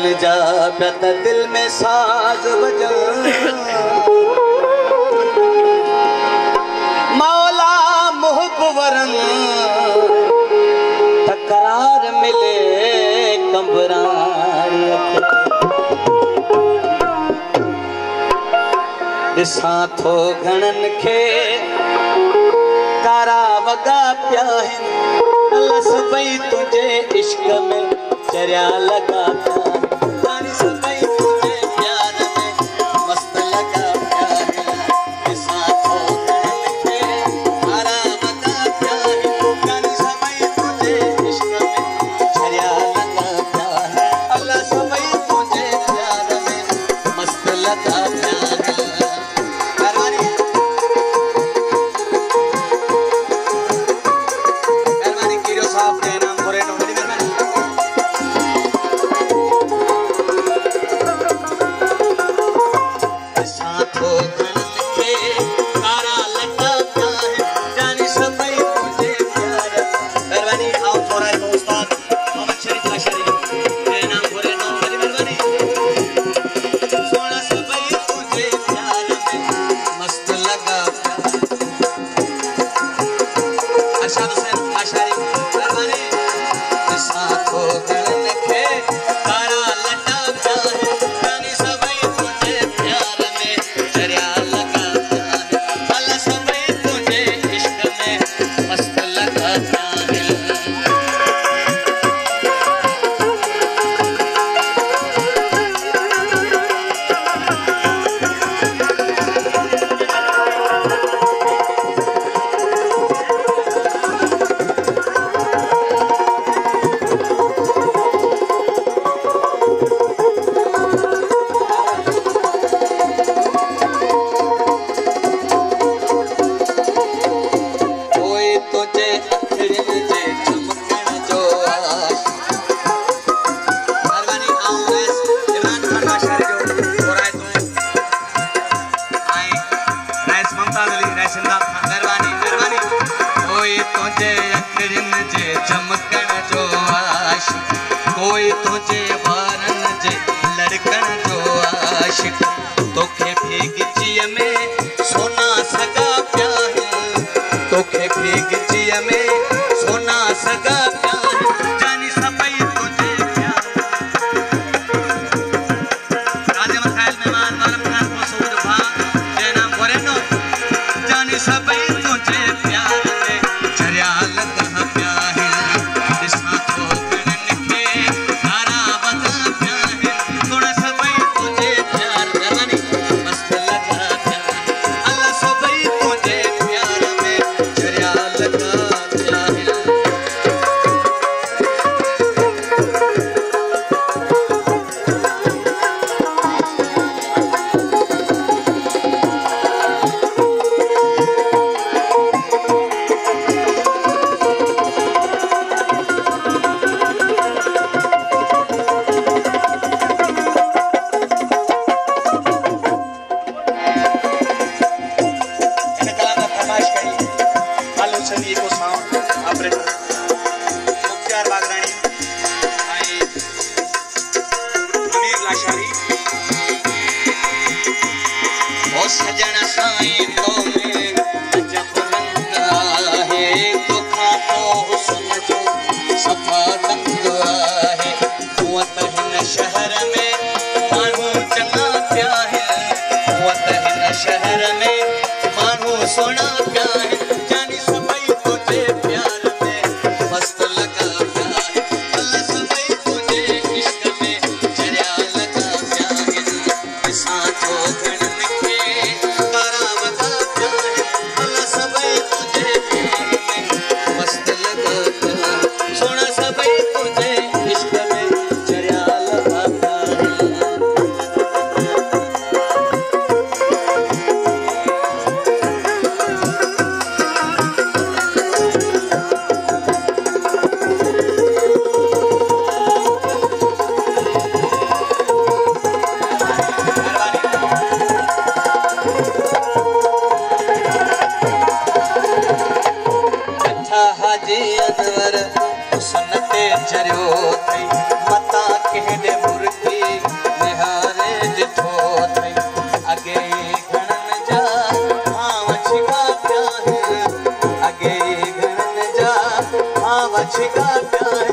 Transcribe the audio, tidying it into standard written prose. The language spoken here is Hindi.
मन जा प्यत दिल में साज बजन मौला मुहब्बरन तकरार मिले कंबरार दिसा थो घणन खे कारा वगा पिया लस पई तुझे इश्क में चरिया लगा कोई तुझे वारन जे लड़कन जो आशिक तोखे भीगजीअ में सोना सगा पिया तोखे भीगजीअ में सोना सगा पिया जानी सभई तुझे प्यार राजे मथाइल मेहमान वारम खान को सूद भा जय नाम गोरेनो जानी सभई तुझे प्यार में चरिया लगा पिया है दिसा तो सजन साईं तो में अजब रंग आहे तोखा तो हुस्न जो सफा रंग आहे हुअ त हिन शहर में माण्हू चङा पिया आहिनि हुअ त हिन शहर में माण्हू सुहिणा पिया आहिनि जानी सभई तुंहिंजे प्यार में मस्त लॻा पिया आहिनि अल्लाह सभई तुंहिंजे इश्क में चरिया लॻा पिया आहिनि ॾिसां थो घणनि हाजी अनवर हुस्न ते चरियो थई मता केॾे मुर्गी आवाज गाता है।